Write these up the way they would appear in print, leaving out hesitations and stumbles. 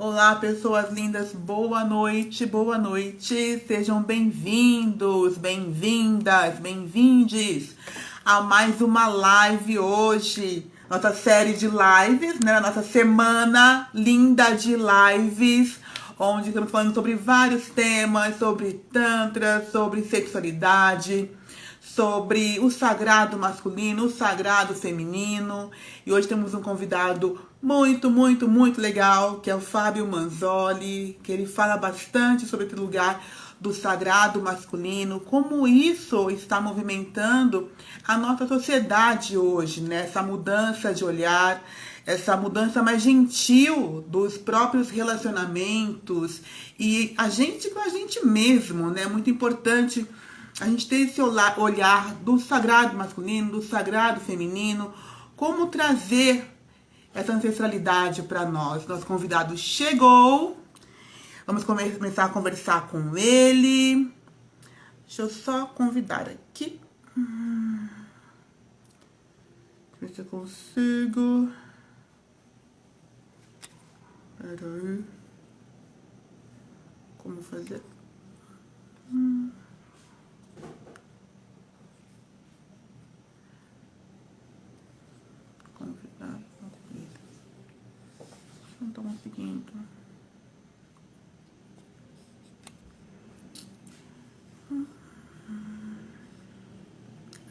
Olá, pessoas lindas, boa noite, boa noite. Sejam bem-vindos, bem-vindas, bem-vindes a mais uma live hoje. Nossa série de lives, né? Nossa semana linda de lives, onde estamos falando sobre vários temas, sobre tantra, sobre sexualidade, sobre o sagrado masculino, o sagrado feminino. E hoje temos um convidado muito legal, que é o Fábio Manzoli, que ele fala bastante sobre esse lugar do sagrado masculino, como isso está movimentando a nossa sociedade hoje, né? Essa mudança de olhar, essa mudança mais gentil dos próprios relacionamentos e a gente com a gente mesmo, né? Muito importante a gente ter esse olhar do sagrado masculino, do sagrado feminino, como trazer essa ancestralidade para nós. Nosso convidado chegou, vamos começar a conversar com ele. Deixa eu só convidar aqui. Deixa eu ver se eu consigo. Peraí. Como fazer? Convidar. Não estou conseguindo.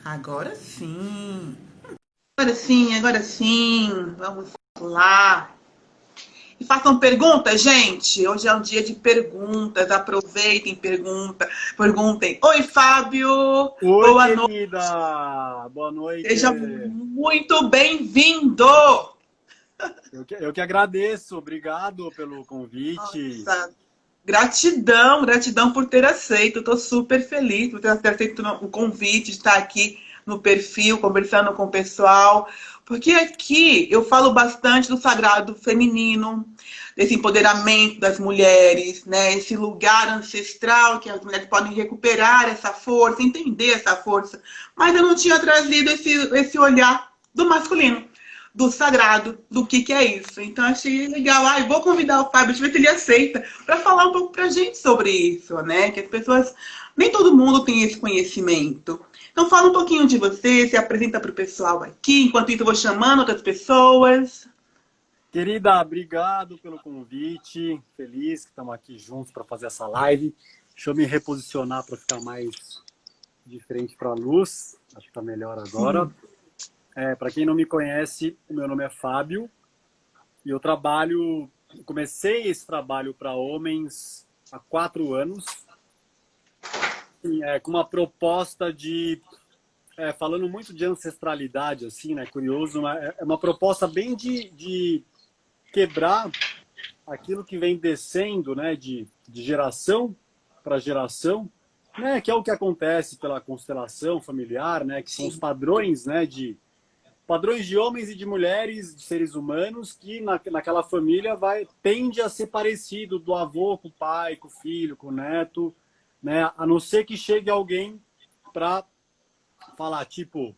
Agora sim. Agora sim, agora sim. Vamos lá. E façam perguntas, gente. Hoje é um dia de perguntas. Aproveitem, perguntem. Oi, Fábio. Oi, Boa noite. querida! Boa noite! Seja muito bem-vindo. Eu que agradeço, obrigado pelo convite. Nossa, gratidão, gratidão por ter aceito. Estou super feliz por ter aceito o convite de estar aqui no perfil, conversando com o pessoal. Porque aqui eu falo bastante do sagrado feminino, desse empoderamento das mulheres, né? Esse lugar ancestral que as mulheres podem recuperar essa força, entender essa força. Mas eu não tinha trazido esse olhar do masculino, do sagrado, do que é isso. Então achei legal. Ah, eu vou convidar o Fábio, deixa eu ver se ele aceita, para falar um pouco pra gente sobre isso, né? Que as pessoas, nem todo mundo tem esse conhecimento. Então fala um pouquinho de você, se apresenta para o pessoal aqui. Enquanto isso eu vou chamando outras pessoas. Querida, obrigado pelo convite. Feliz que estamos aqui juntos para fazer essa live. Deixa eu me reposicionar para ficar mais de frente para a luz. Acho que está melhor agora. Sim. Para quem não me conhece, o meu nome é Fábio e eu comecei esse trabalho para homens há 4 anos. Com uma proposta falando muito de ancestralidade, assim, né? Curioso, é uma proposta bem de quebrar aquilo que vem descendo, né? De geração para geração, né? Que é o que acontece pela constelação familiar, né? Que são os Sim. padrões, né? Padrões de homens e de mulheres, de seres humanos, que naquela família tende a ser parecido do avô com o pai, com o filho, com o neto, né? A não ser que chegue alguém para falar, tipo,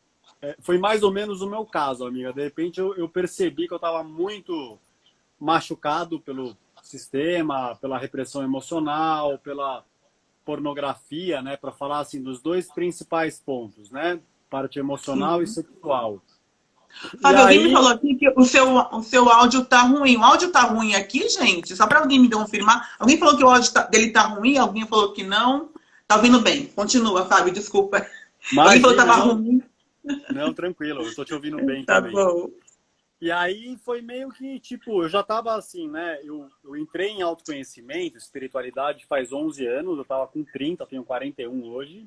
foi mais ou menos o meu caso, amiga. De repente eu percebi que eu estava muito machucado pelo sistema, pela repressão emocional, pela pornografia, né? Para falar assim dos dois principais pontos, né? Parte emocional e Sim. sexual. E Fábio, alguém me aí, falou aqui que o seu áudio tá ruim. O áudio tá ruim aqui, gente? Só para alguém me confirmar. Alguém falou que o áudio dele tá ruim, alguém falou que não. Tá ouvindo bem. Continua, Fábio, desculpa. Alguém falou que imagina, tava não, ruim. não, tranquilo, eu estou te ouvindo bem Tá também. bom. E aí foi meio que, tipo, eu já estava assim, né? Eu entrei em autoconhecimento, espiritualidade faz 11 anos, eu estava com 30, tenho 41 hoje.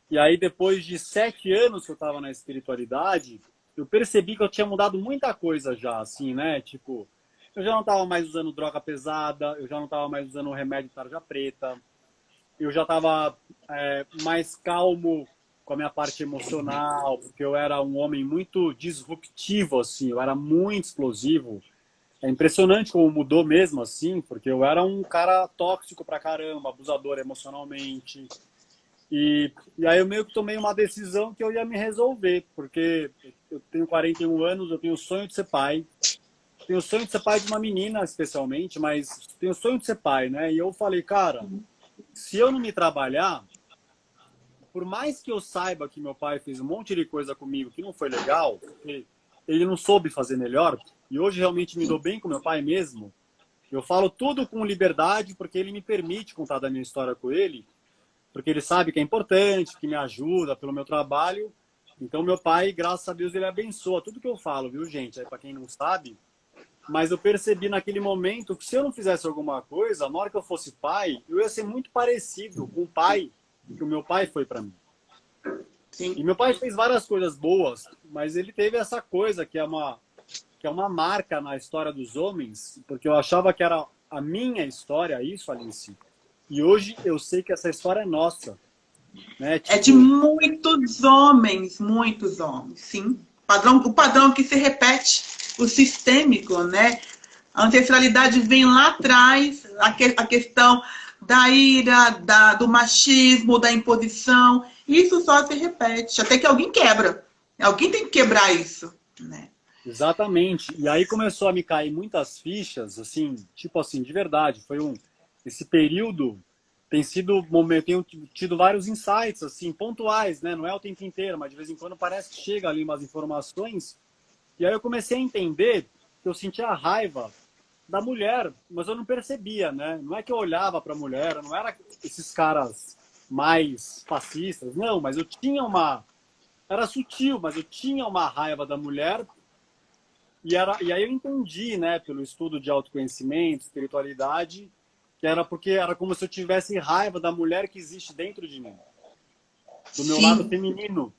E aí, depois de 7 anos que eu estava na espiritualidade, eu percebi que eu tinha mudado muita coisa já, assim, né? Tipo, eu já não estava mais usando droga pesada, eu já não estava mais usando remédio de tarja preta, eu já estava mais calmo com a minha parte emocional, porque eu era um homem muito disruptivo, assim, eu era muito explosivo. É impressionante como mudou mesmo, assim, porque eu era um cara tóxico pra caramba, abusador emocionalmente. E aí eu meio que tomei uma decisão que eu ia me resolver, porque eu tenho 41 anos, eu tenho o sonho de ser pai, tenho o sonho de ser pai de uma menina, especialmente, mas tenho o sonho de ser pai, né? E eu falei, cara, se eu não me trabalhar, por mais que eu saiba que meu pai fez um monte de coisa comigo que não foi legal, porque ele não soube fazer melhor, e hoje realmente me dou bem com meu pai mesmo, eu falo tudo com liberdade, porque ele me permite contar da minha história com ele, porque ele sabe que é importante, que me ajuda pelo meu trabalho. Então, meu pai, graças a Deus, ele abençoa tudo que eu falo, viu, gente? Aí, para quem não sabe, mas eu percebi naquele momento que se eu não fizesse alguma coisa, na hora que eu fosse pai, eu ia ser muito parecido com o pai que o meu pai foi para mim. Sim. E meu pai fez várias coisas boas, mas ele teve essa coisa que é uma marca na história dos homens, porque eu achava que era a minha história, isso, Alice. E hoje eu sei que essa história é nossa. Né? É de muitos homens, sim. O padrão que se repete, o sistêmico, né? A ancestralidade vem lá atrás, a questão da ira, do machismo, da imposição. Isso só se repete, até que alguém quebra. Alguém tem que quebrar isso, né? Exatamente. E aí começou a me cair muitas fichas, assim, tipo assim, de verdade. Esse período tem sido, eu tenho tido vários insights, assim, pontuais, né? Não é o tempo inteiro, mas de vez em quando parece que chega ali umas informações. E aí eu comecei a entender que eu sentia a raiva da mulher, mas eu não percebia, né? Não é que eu olhava para a mulher, não era esses caras mais fascistas, não, mas eu tinha era sutil, mas eu tinha uma raiva da mulher. E aí eu entendi, né, pelo estudo de autoconhecimento, espiritualidade, que era porque era como se eu tivesse raiva da mulher que existe dentro de mim, do meu lado Sim, feminino,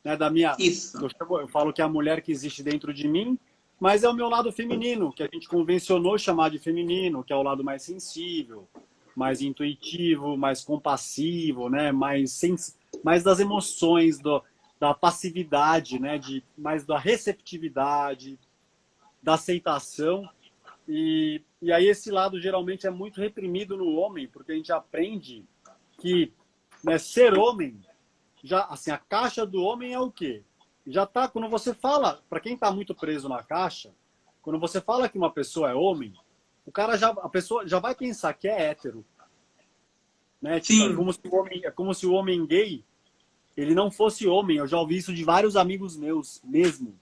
né, da minha. isso. Eu falo que é a mulher que existe dentro de mim, mas é o meu lado feminino, que a gente convencionou chamar de feminino, que é o lado mais sensível, mais intuitivo, mais compassivo, né, mais das emoções, da passividade, né, mais da receptividade, da aceitação. E aí esse lado geralmente é muito reprimido no homem, porque a gente aprende que, né, ser homem, já assim, a caixa do homem é o quê? Já tá, quando você fala, para quem está muito preso na caixa, quando você fala que uma pessoa é homem, a pessoa já vai pensar que é hétero, né? Tipo, Sim. é como se o homem gay ele não fosse homem. Eu já ouvi isso de vários amigos meus mesmo.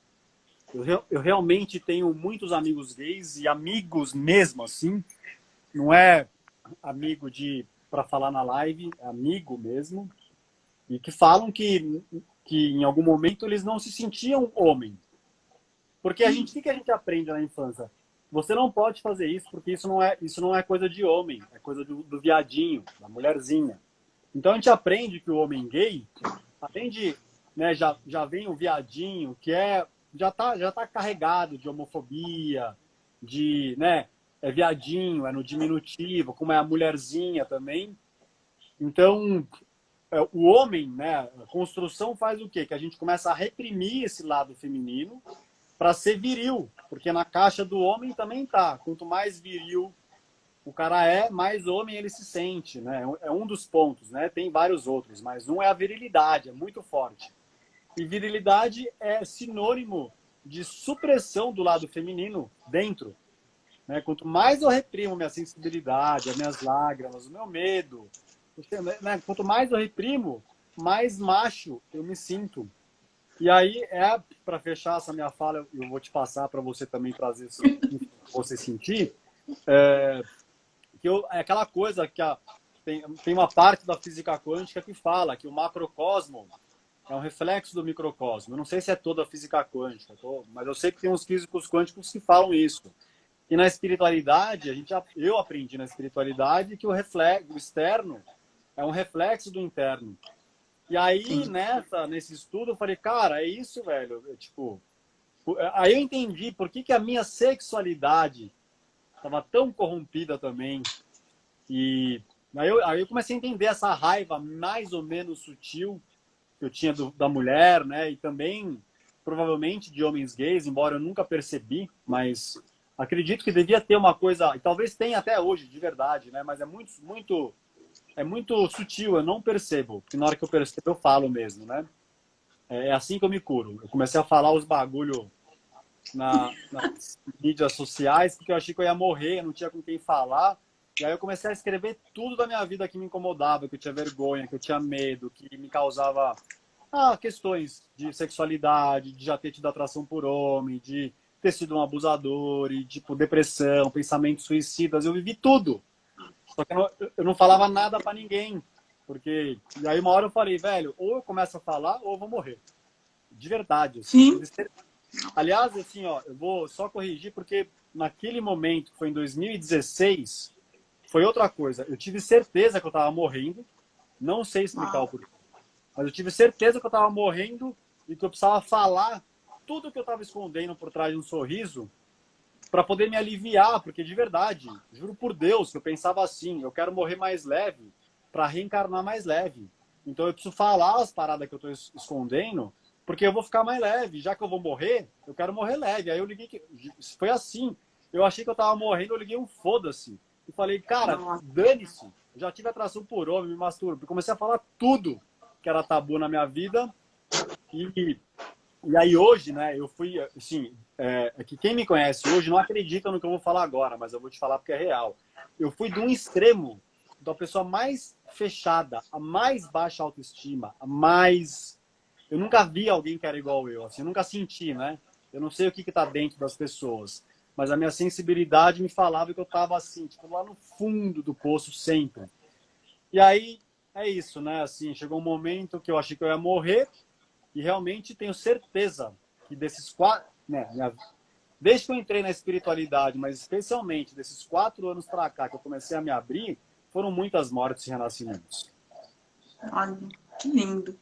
Eu realmente tenho muitos amigos gays e amigos mesmo, assim. Não é amigo para falar na live, é amigo mesmo. E que falam que em algum momento eles não se sentiam homem. Porque o que a gente aprende na infância? Você não pode fazer isso porque isso não é coisa de homem, é coisa do viadinho, da mulherzinha. Então a gente aprende que o homem gay, além de, né, já vem o viadinho, que já tá carregado de homofobia, né, é viadinho, é no diminutivo, como é a mulherzinha também. Então, o homem, né, a construção faz o quê? Que a gente começa a reprimir esse lado feminino para ser viril, porque na caixa do homem também tá. Quanto mais viril o cara é, mais homem ele se sente, né? É um dos pontos, né? Tem vários outros, mas um é a virilidade, é muito forte. E virilidade é sinônimo de supressão do lado feminino dentro, né? Quanto mais eu reprimo minha sensibilidade, as minhas lágrimas, o meu medo, né? Quanto mais eu reprimo, mais macho eu me sinto. E aí, para fechar essa minha fala, eu vou te passar para você também trazer isso, você sentir, é aquela coisa que tem uma parte da física quântica que fala que o macrocosmo é um reflexo do microcosmo. Eu não sei se é toda a física quântica, mas eu sei que tem uns físicos quânticos que falam isso. E na espiritualidade, eu aprendi na espiritualidade que o externo é um reflexo do interno. E aí, nesse estudo, eu falei, cara, é isso, velho. Aí eu entendi por que a minha sexualidade estava tão corrompida também. E aí eu comecei a entender essa raiva mais ou menos sutil que eu tinha da mulher, né? E também, provavelmente, de homens gays, embora eu nunca percebi, mas acredito que devia ter uma coisa, e talvez tenha até hoje, de verdade, né? Mas é muito sutil, eu não percebo. Porque na hora que eu percebo, eu falo mesmo, né? É assim que eu me curo. Eu comecei a falar os bagulho nas mídias sociais, porque eu achei que eu ia morrer, eu não tinha com quem falar. E aí eu comecei a escrever tudo da minha vida que me incomodava, que eu tinha vergonha, que eu tinha medo, que me causava questões de sexualidade, de já ter tido atração por homem, de ter sido um abusador, e tipo, depressão, pensamentos suicidas. Eu vivi tudo. Só que eu não falava nada pra ninguém. Porque... E aí uma hora eu falei, velho, ou eu começo a falar ou eu vou morrer. De verdade. Assim. Sim. Aliás, assim, ó, eu vou só corrigir porque naquele momento, que foi em 2016, foi outra coisa. Eu tive certeza que eu tava morrendo. Não sei explicar o porquê. Mas eu tive certeza que eu tava morrendo e que eu precisava falar tudo que eu tava escondendo por trás de um sorriso para poder me aliviar, porque de verdade, juro por Deus, que eu pensava assim, eu quero morrer mais leve para reencarnar mais leve. Então eu preciso falar as paradas que eu tô escondendo, porque eu vou ficar mais leve. Já que eu vou morrer, eu quero morrer leve. Aí eu liguei, foi assim. Eu achei que eu tava morrendo, eu liguei um foda-se. E falei, cara, dane-se. Eu já tive atração por homem, me masturbo. Comecei a falar tudo que era tabu na minha vida. E aí hoje, né, eu fui, assim, que quem me conhece hoje não acredita no que eu vou falar agora, mas eu vou te falar porque é real. Eu fui de um extremo da pessoa mais fechada, a mais baixa autoestima, a mais... Eu nunca vi alguém que era igual eu, assim, eu nunca senti, né? Eu não sei o que tá dentro das pessoas, mas a minha sensibilidade me falava que eu tava assim, tipo, lá no fundo do poço sempre. E aí, é isso, né? Assim, chegou um momento que eu achei que eu ia morrer e realmente tenho certeza que desses 4... Né, desde que eu entrei na espiritualidade, mas especialmente desses 4 anos pra cá que eu comecei a me abrir, foram muitas mortes e renascimentos. Olha, que lindo.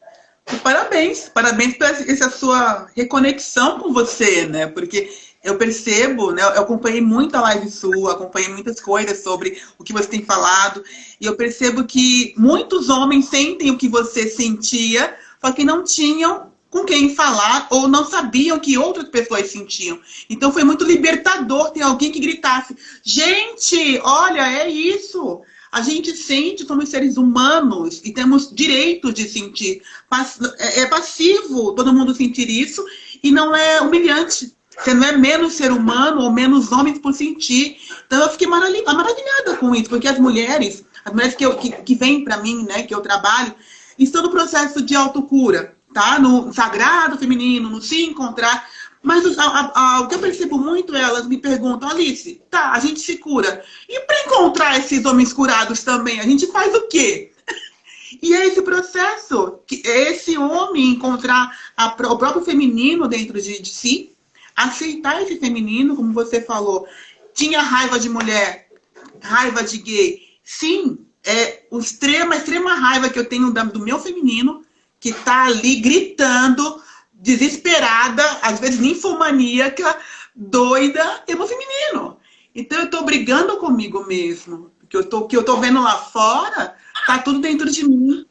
E parabéns, parabéns por essa sua reconexão com você, né? Porque eu percebo, né? Eu acompanhei muita live sua, acompanhei muitas coisas sobre o que você tem falado, e eu percebo que muitos homens sentem o que você sentia, só que não tinham com quem falar ou não sabiam que outras pessoas sentiam. Então foi muito libertador ter alguém que gritasse: gente, olha, é isso. A gente sente, somos seres humanos e temos direito de sentir. É passivo todo mundo sentir isso e não é humilhante. Você não é menos ser humano ou menos homem por sentir. Então eu fiquei maravilhada com isso, porque as mulheres que vêm para mim, né, que eu trabalho, estão no processo de autocura, tá? No sagrado feminino, no se encontrar. Mas o que eu percebo muito, elas me perguntam: Alice, tá, a gente se cura. E para encontrar esses homens curados também, a gente faz o quê? E é esse processo, é esse homem encontrar o próprio feminino dentro de si, aceitar esse feminino, como você falou. Tinha raiva de mulher, raiva de gay. Sim, é a extrema raiva que eu tenho do meu feminino, que tá ali gritando, desesperada, às vezes ninfomaníaca, doida, é meu feminino. Então eu tô brigando comigo mesmo. O que eu tô vendo lá fora, tá tudo dentro de mim.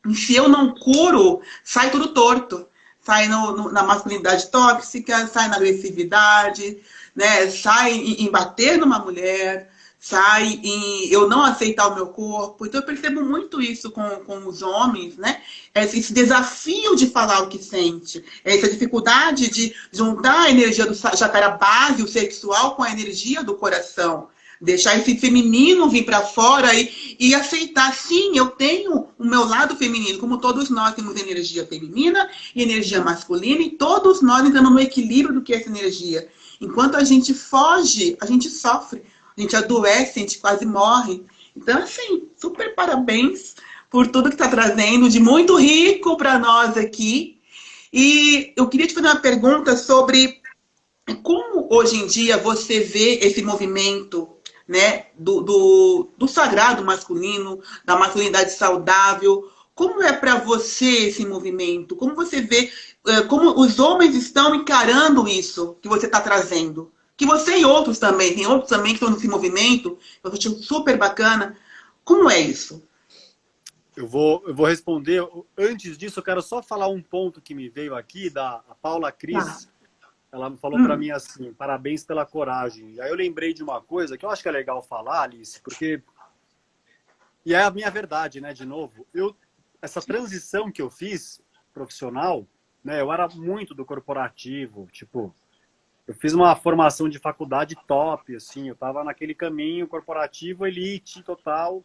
E se eu não curo, sai tudo torto. Sai na masculinidade tóxica, sai na agressividade, né? Sai em bater numa mulher, sai em eu não aceitar o meu corpo. Então eu percebo muito isso com os homens, né? Esse desafio de falar o que sente, essa dificuldade de juntar a energia do jacarabase, o sexual, com a energia do coração. Deixar esse feminino vir para fora e aceitar, sim, eu tenho o meu lado feminino, como todos nós temos energia feminina e energia masculina, e todos nós entramos no equilíbrio do que é essa energia. Enquanto a gente foge, a gente sofre, a gente adoece, a gente quase morre. Então, assim, super parabéns por tudo que está trazendo, de muito rico para nós aqui. E eu queria te fazer uma pergunta sobre como hoje em dia você vê esse movimento, né, do sagrado masculino, da masculinidade saudável. Como é para você esse movimento? Como você vê, como os homens estão encarando isso que você está trazendo? Que você e outros também, tem outros também que estão nesse movimento, eu acho super bacana. Como é isso? Eu vou responder. Antes disso, eu quero só falar um ponto que me veio aqui, da Paula Cris. Ela falou para mim assim: parabéns pela coragem. E aí eu lembrei de uma coisa que eu acho que é legal falar, Alice, porque... E é a minha verdade, né? De novo, essa transição que eu fiz profissional, né? Eu era muito do corporativo, tipo... eu fiz uma formação de faculdade top, assim, eu tava naquele caminho corporativo, elite total,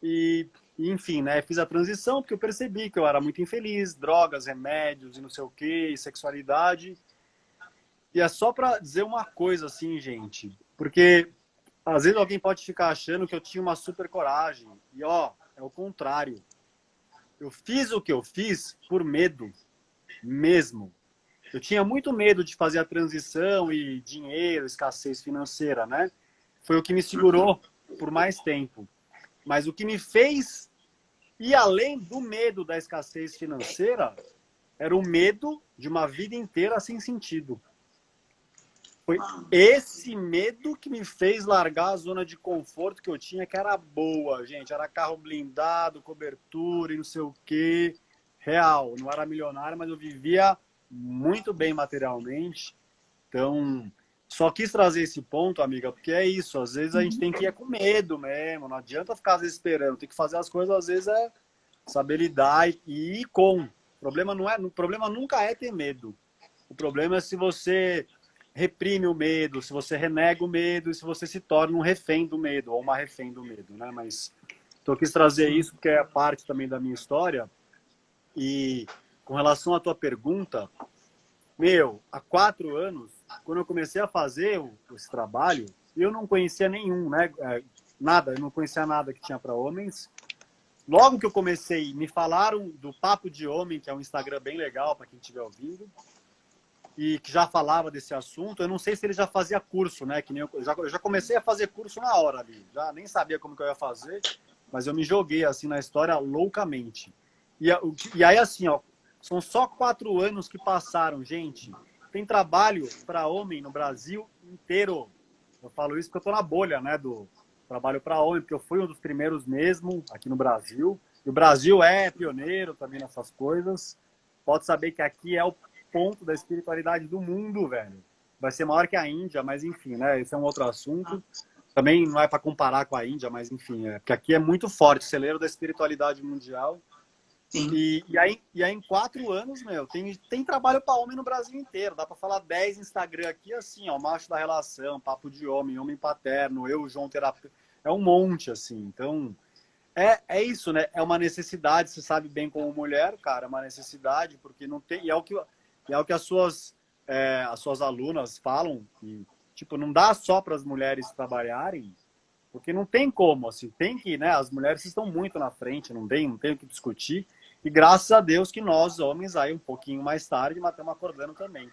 e enfim, né, fiz a transição porque eu percebi que eu era muito infeliz, drogas, remédios e não sei o que, e sexualidade. E é só pra dizer uma coisa assim, gente, porque às vezes alguém pode ficar achando que eu tinha uma super coragem, e ó, é o contrário. Eu fiz o que eu fiz por medo, mesmo. Eu tinha muito medo de fazer a transição e dinheiro, escassez financeira, né? Foi o que me segurou por mais tempo. Mas o que me fez ir além do medo da escassez financeira era o medo de uma vida inteira sem sentido. Foi esse medo que me fez largar a zona de conforto que eu tinha, que era boa, gente. Era carro blindado, cobertura e não sei o quê. Real, não era milionário, mas eu vivia muito bem materialmente. Então, só quis trazer esse ponto, amiga, porque é isso. Às vezes a gente tem que ir com medo mesmo. Não adianta ficar às vezes esperando. Tem que fazer as coisas, às vezes é saber lidar e ir com. O problema nunca é ter medo. O problema é se você reprime o medo, se você renega o medo e se você se torna um refém do medo, ou uma refém do medo, né? Mas eu quis trazer isso porque é parte também da minha história. E com relação à tua pergunta, há 4 anos, quando eu comecei a fazer esse trabalho, eu não conhecia nenhum, né? Nada, eu não conhecia nada que tinha para homens. Logo que eu comecei, me falaram do Papo de Homem, que é um Instagram bem legal para quem estiver ouvindo, e que já falava desse assunto. Eu não sei se ele já fazia curso, né? Que nem eu já comecei a fazer curso na hora ali. Já nem sabia como que eu ia fazer, mas eu me joguei assim na história loucamente. E aí assim, ó, são só 4 anos que passaram, gente. Tem trabalho para homem no Brasil inteiro. Eu falo isso porque eu tô na bolha, né, do trabalho para homem, porque eu fui um dos primeiros mesmo aqui no Brasil. E o Brasil é pioneiro também nessas coisas. Pode saber que aqui é o ponto da espiritualidade do mundo, velho. Vai ser maior que a Índia, mas enfim, né? Esse é um outro assunto. Também não é para comparar com a Índia, mas enfim, porque aqui é muito forte, celeiro da espiritualidade mundial. Sim. E aí em 4 anos, meu, tem trabalho para homem no Brasil inteiro. Dá para falar 10 Instagram aqui, assim, ó, macho da relação, papo de homem, homem paterno, eu, João terapeuta. É um monte, assim. Então, é isso, né? É uma necessidade, você sabe bem como mulher, cara, é uma necessidade, porque não tem... E é o que as suas alunas falam, que, tipo, não dá só para as mulheres trabalharem, porque não tem como, assim, tem que, né? As mulheres estão muito na frente, não tem o que discutir. E graças a Deus que nós, homens, aí um pouquinho mais tarde, mas estamos acordando também.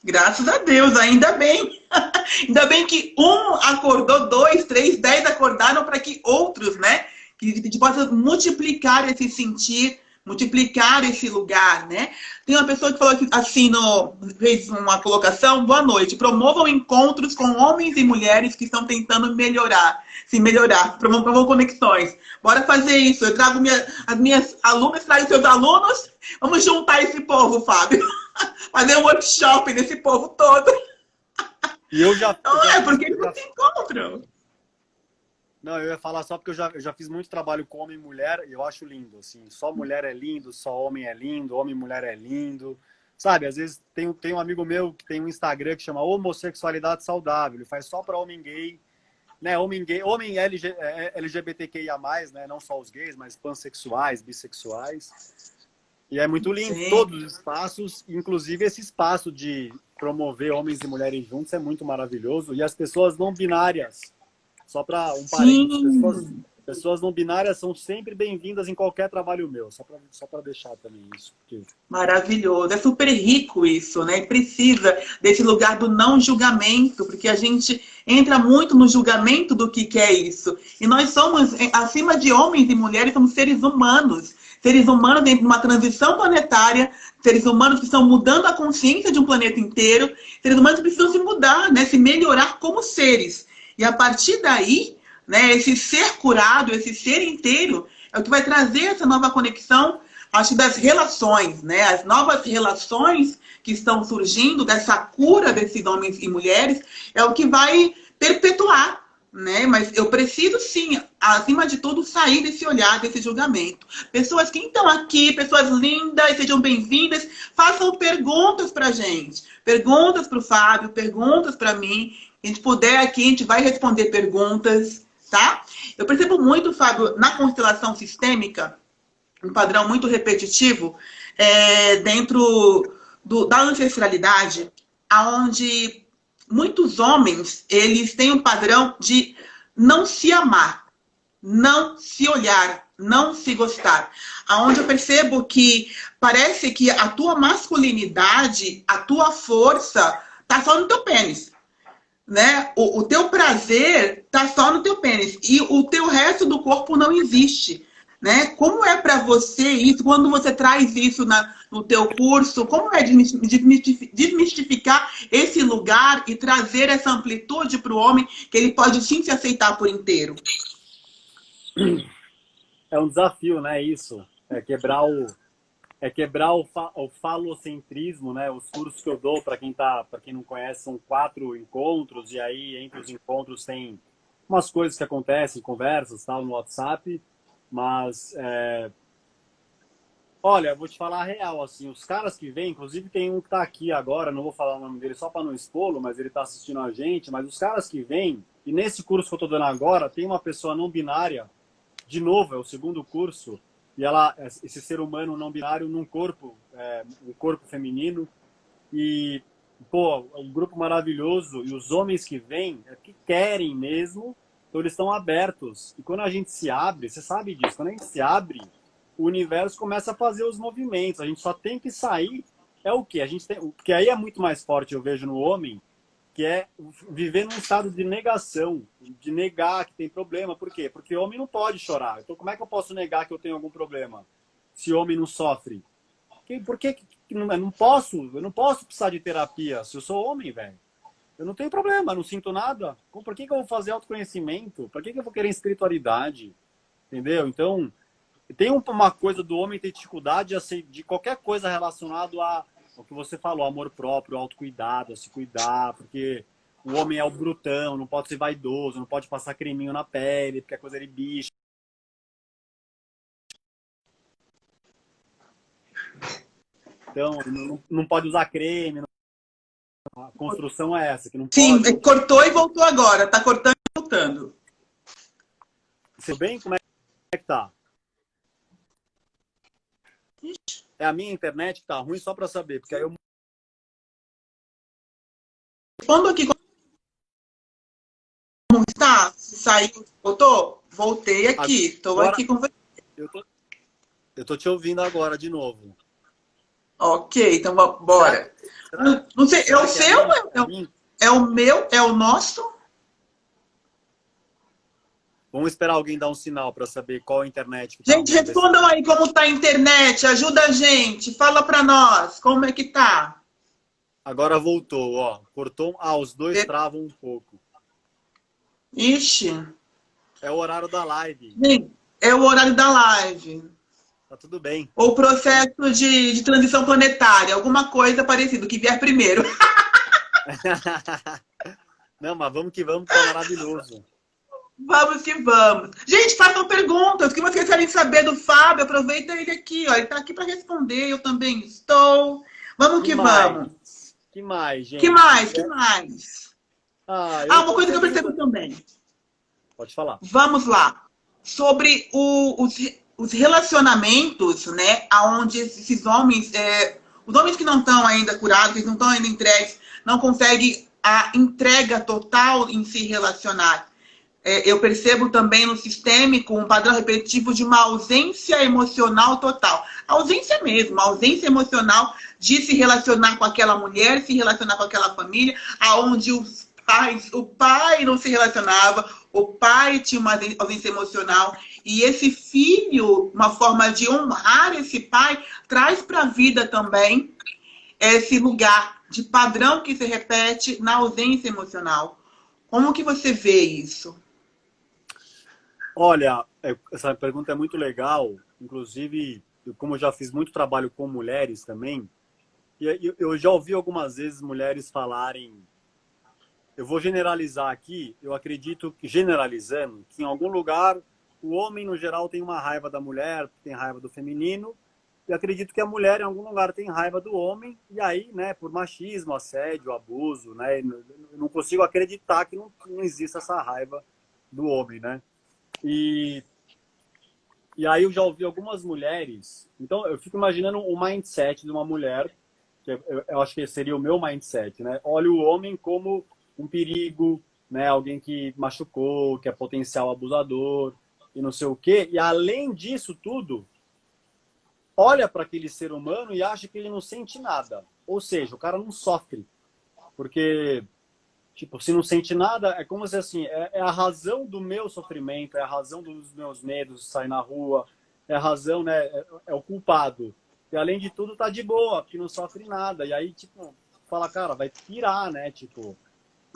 Graças a Deus, ainda bem. Ainda bem que um acordou, 2, 3, 10 acordaram para que outros, né? Que a gente possa multiplicar esse sentir, multiplicar esse lugar, né? Tem uma pessoa que falou aqui, assim, fez uma colocação: boa noite, promovam encontros com homens e mulheres que estão tentando se melhorar, promovam conexões. Bora fazer isso, eu trago as minhas alunas, trago seus alunos, vamos juntar esse povo, Fábio. Fazer um workshop desse povo todo. E eu já... Não porque eles não se encontram. Não, eu ia falar só porque eu já fiz muito trabalho com homem e mulher e eu acho lindo, assim. Só mulher é lindo, só homem é lindo, homem e mulher é lindo. Sabe, às vezes tem um amigo meu que tem um Instagram que chama Homossexualidade Saudável. Ele faz só para homem gay, né? Homem gay, homem LGBTQIA+, né? Não só os gays, mas pansexuais, bissexuais. E é muito lindo. Sim. Todos os espaços, inclusive esse espaço de promover homens e mulheres juntos é muito maravilhoso. E as pessoas não binárias, só para um parênteses, pessoas não binárias são sempre bem-vindas em qualquer trabalho meu, só para deixar também isso. Porque... Maravilhoso, é super rico isso, né? Precisa desse lugar do não julgamento, porque a gente entra muito no julgamento do que é isso. E nós somos, acima de homens e mulheres, somos seres humanos. Seres humanos dentro de uma transição planetária, seres humanos que estão mudando a consciência de um planeta inteiro, seres humanos que precisam se mudar, né? Se melhorar como seres. E a partir daí, né, esse ser curado, esse ser inteiro, é o que vai trazer essa nova conexão, acho, das relações, né? As novas relações que estão surgindo, dessa cura desses homens e mulheres, é o que vai perpetuar, né? Mas eu preciso sim, acima de tudo, sair desse olhar, desse julgamento. Pessoas que estão aqui, pessoas lindas, sejam bem-vindas, façam perguntas pra gente. Perguntas pro Fábio, perguntas para mim. Se a gente puder aqui, a gente vai responder perguntas, tá? Eu percebo muito, Fábio, na constelação sistêmica, um padrão muito repetitivo, dentro da ancestralidade, aonde muitos homens, eles têm um padrão de não se amar, não se olhar, não se gostar. Aonde eu percebo que parece que a tua masculinidade, a tua força, tá só no teu pênis. Né? O teu prazer tá só no teu pênis. E o teu resto do corpo não existe. Né? Como é para você isso, quando você traz isso no teu curso, como é desmistificar esse lugar e trazer essa amplitude para o homem, que ele pode sim se aceitar por inteiro? É um desafio, né? Isso. O falocentrismo, né? Os cursos que eu dou, para quem não conhece, são 4 encontros, e aí entre os encontros tem umas coisas que acontecem, conversas, tal, no WhatsApp. Mas, olha, eu vou te falar a real, assim, os caras que vêm, inclusive tem um que tá aqui agora, não vou falar o nome dele só para não expô-lo, mas ele tá assistindo a gente, mas os caras que vêm, e nesse curso que eu tô dando agora, tem uma pessoa não binária, de novo, é o segundo curso, e esse ser humano não binário num corpo, um corpo feminino, e, pô, é um grupo maravilhoso, e os homens que vêm, que querem mesmo. Então eles estão abertos. E quando a gente se abre, você sabe disso, quando a gente se abre, o universo começa a fazer os movimentos. A gente só tem que sair. É o quê? Porque aí é muito mais forte, eu vejo no homem, que é viver num estado de negação, de negar que tem problema. Por quê? Porque o homem não pode chorar. Então como é que eu posso negar que eu tenho algum problema? Se o homem não sofre? Por que eu não posso precisar de terapia se eu sou homem, velho? Eu não tenho problema, não sinto nada. Por que eu vou fazer autoconhecimento? Por que eu vou querer espiritualidade? Entendeu? Então, tem uma coisa do homem ter dificuldade de qualquer coisa relacionado ao que você falou, amor próprio, autocuidado, a se cuidar, porque o homem é o brutão, não pode ser vaidoso, não pode passar creminho na pele, porque é coisa de bicho. Então, não pode usar creme. A construção é essa, que não Sim, pode. cortou e voltou agora. Tá cortando e voltando. Tudo bem? Como é que tá? É a minha internet que tá ruim, só para saber, porque aí eu... Respondo aqui como está. Saiu, voltou? Voltei aqui. Estou Agora, aqui com você. Eu tô te ouvindo agora de novo. Ok, então bora. Não sei, é o seu? É o meu? É o nosso? Vamos esperar alguém dar um sinal para saber qual a internet que tá. Gente, respondam aí como tá a internet. Ajuda a gente. Fala para nós. Como é que tá? Agora voltou, ó. Cortou. Os dois travam um pouco. Ixi. É o horário da live. Sim, é o horário da live. Tá tudo bem. Ou processo de transição planetária. Alguma coisa parecida, que vier primeiro. Não, mas vamos que vamos, tá maravilhoso. Vamos que vamos. Gente, façam perguntas. O que vocês querem saber do Fábio? Aproveita ele aqui, ó. Ele tá aqui para responder. Eu também estou. Vamos que vamos. Que mais, gente? Que mais? Uma coisa que eu percebo também. Pode falar. Vamos lá. Sobre os relacionamentos, né? Onde esses homens, os homens que não estão ainda curados, que não estão ainda entregues, não conseguem a entrega total em se relacionar. Eu percebo também no sistêmico um padrão repetitivo de uma ausência emocional total. Ausência mesmo, ausência emocional de se relacionar com aquela mulher, se relacionar com aquela família, aonde o pai não se relacionava, o pai tinha uma ausência emocional, e esse filho, uma forma de honrar esse pai, traz para a vida também esse lugar de padrão que se repete na ausência emocional. Como que você vê isso? Olha, essa pergunta é muito legal. Inclusive, como eu já fiz muito trabalho com mulheres também, e eu já ouvi algumas vezes mulheres falarem eu vou generalizar aqui, eu acredito que, generalizando, que em algum lugar o homem, no geral, tem uma raiva da mulher, tem raiva do feminino, e acredito que a mulher, em algum lugar, tem raiva do homem, e aí, né, por machismo, assédio, abuso, né, eu não consigo acreditar que não exista essa raiva do homem, né? E aí eu já ouvi algumas mulheres, então eu fico imaginando o mindset de uma mulher, que eu acho que seria o meu mindset, né? Olha o homem como um perigo, né? Alguém que machucou, que é potencial abusador e não sei o quê. E além disso tudo, olha para aquele ser humano e acha que ele não sente nada. Ou seja, o cara não sofre. Porque, tipo, se não sente nada, é como se assim, é a razão do meu sofrimento, é a razão dos meus medos de sair na rua, é a razão, né? É o culpado. E além de tudo, tá de boa, porque não sofre nada. E aí, tipo, fala, cara, vai pirar, né? Tipo,